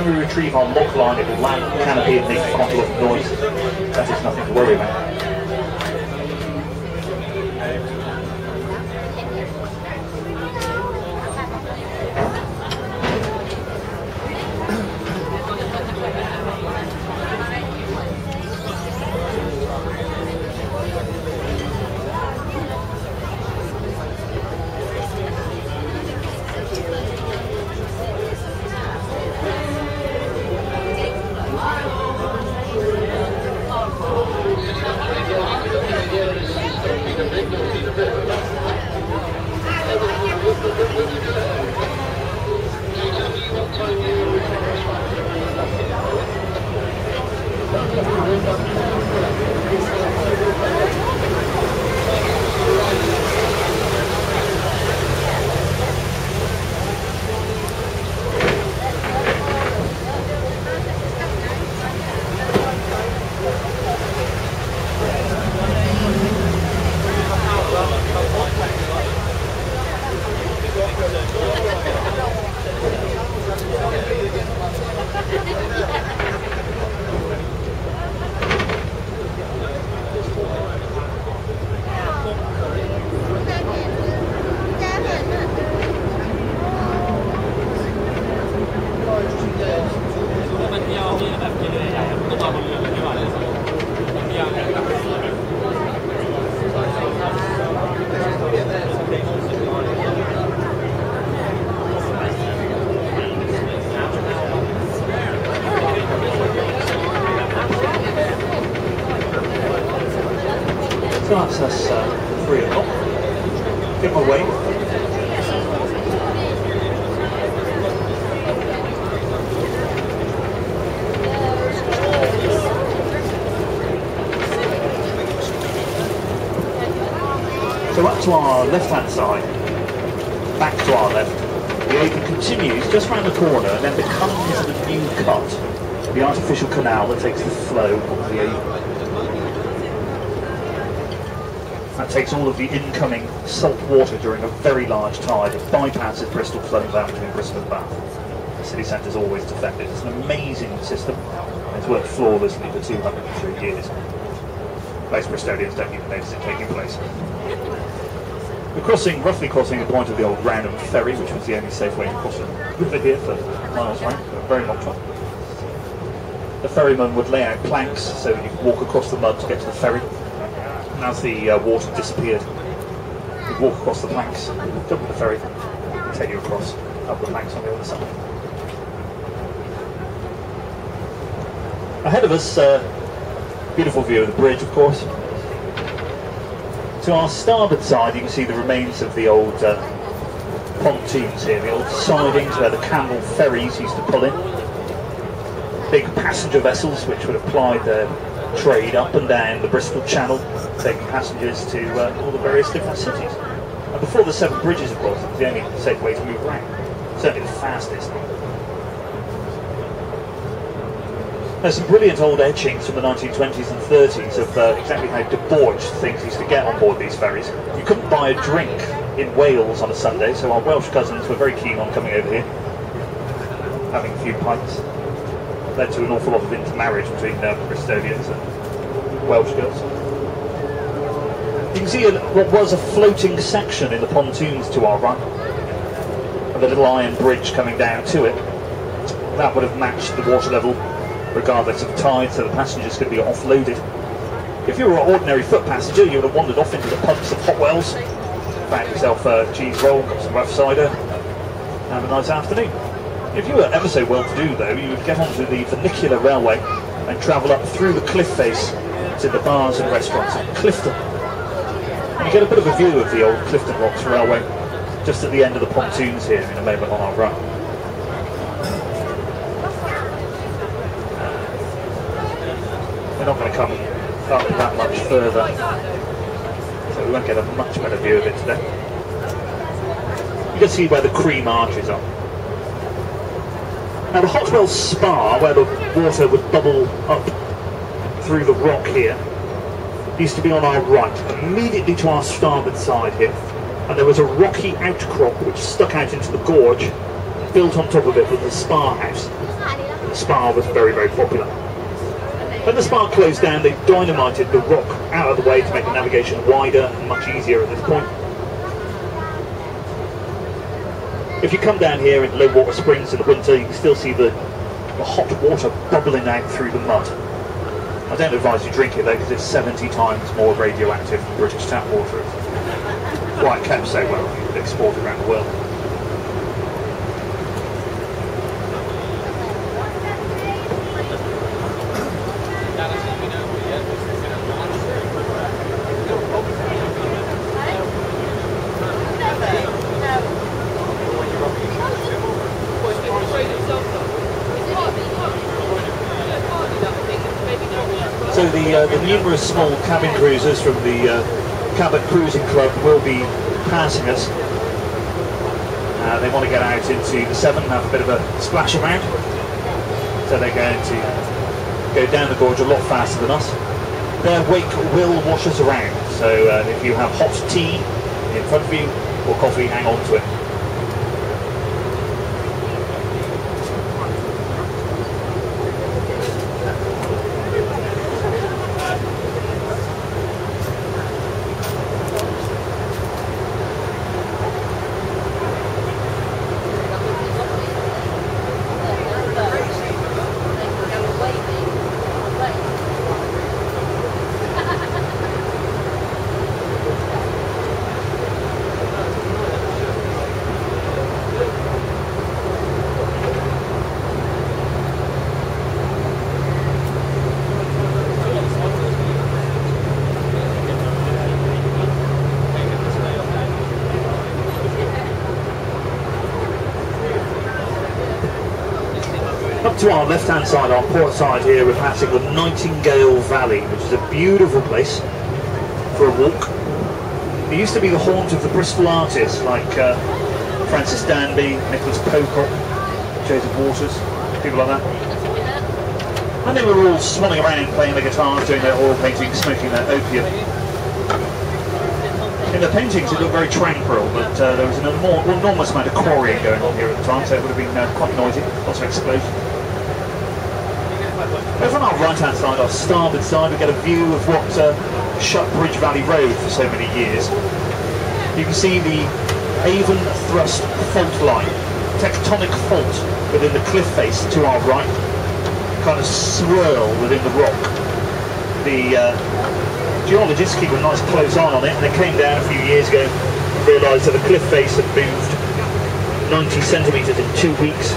when we retrieve our lock line, it will land on the canopy and make quite a lot of noise. That is nothing to worry about. So that's us 3 o'clock. Get my way. So up to our left-hand side, back to our left, the Avon continues just round the corner and then becomes the new cut, the artificial canal that takes the flow of the Avon. That takes all of the incoming salt water during a very large tide. It bypasses Bristol flowing down between Bristol and Bath. The city centre is always defended. It's an amazing system. It's worked flawlessly for 203 years. Most Bristolians don't even notice it taking place. We're roughly crossing the point of the old Roundham ferry, which was the only safe way to cross the river here for miles round, for a very long time. The ferryman would lay out planks so that you could walk across the mud to get to the ferry. And as the water disappeared, you'd walk across the planks, jump on the ferry, and take you across, up the planks on the other side. Ahead of us, beautiful view of the bridge, of course. To our starboard side, you can see the remains of the old pontoons here, the old sidings where the Camel ferries used to pull in. Big passenger vessels which would have plied their trade up and down the Bristol Channel, taking passengers to all the various different cities. And before the 7 bridges, of course, it was the only safe way to move around, certainly the fastest. There's some brilliant old etchings from the 1920s and 30s of exactly how debauched things used to get on board these ferries. You couldn't buy a drink in Wales on a Sunday, so our Welsh cousins were very keen on coming over here, having a few pints. Led to an awful lot of intermarriage between Bristolians and Welsh girls. You can see what was a floating section in the pontoons to our right, and the little iron bridge coming down to it. That would have matched the water level regardless of tide, so the passengers could be offloaded. If you were an ordinary foot passenger, you would have wandered off into the pubs of Hot Wells, found yourself a cheese roll, got some rough cider, and have a nice afternoon. If you were ever so well-to-do, though, you would get onto the vernacular railway and travel up through the cliff face to the bars and restaurants at Clifton. And you get a bit of a view of the old Clifton Rocks Railway just at the end of the pontoons here in a moment on our right. We're not going to come up that much further, so we won't get a much better view of it today. You can see where the cream arches are. Now the Hot Wells Spa, where the water would bubble up through the rock here, used to be on our right, immediately to our starboard side here. And there was a rocky outcrop which stuck out into the gorge. Built on top of it was the spa house. the spa was very, very popular. When the spa closed down, they dynamited the rock out of the way to make the navigation wider and much easier at this point. If you come down here in low water springs in the winter, you can still see the hot water bubbling out through the mud. I don't advise you drink it though, because it's 70 times more radioactive than British tap water. It's why it kept so well, exported around the world. So the numerous small cabin cruisers from the Cabot Cruising Club will be passing us. They want to get out into the Severn and have a bit of a splash around. So they're going to go down the gorge a lot faster than us. Their wake will wash us around. So if you have hot tea in front of you or coffee, hang on to it. Up to our left-hand side, our port side here, we're passing the Nightingale Valley, which is a beautiful place for a walk. It used to be the haunt of the Bristol artists like Francis Danby, Nicholas Pocock, Joseph Waters, people like that. And they were all swanning around playing their guitars, doing their oil painting, smoking their opium. In the paintings it looked very tranquil, but there was an enormous amount of quarrying going on here at the time, so it would have been quite noisy, lots of explosions. Over on our right-hand side, our starboard side, we get a view of what shut Bridge Valley Road for so many years. You can see the Avon Thrust fault line, tectonic fault within the cliff face to our right, kind of swirl within the rock. The geologists keep a nice close eye on it, and they came down a few years ago and realised that the cliff face had moved 90 centimetres in 2 weeks.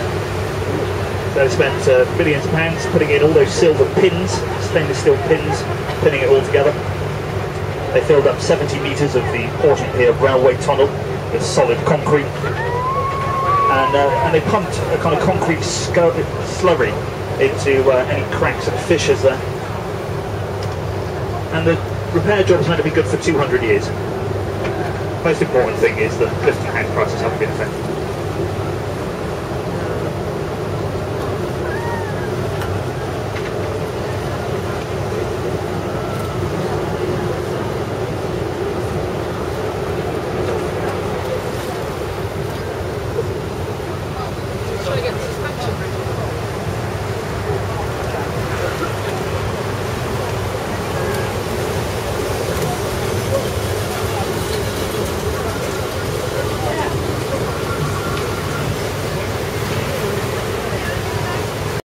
They spent millions of pounds putting in all those silver pins, stainless steel pins, pinning it all together. They filled up 70 metres of the Portion Pier railway tunnel with solid concrete, and they pumped a kind of concrete slurry into any cracks and fissures there. And the repair job is meant to be good for 200 years. Most important thing is that Clifton house prices haven't been affected.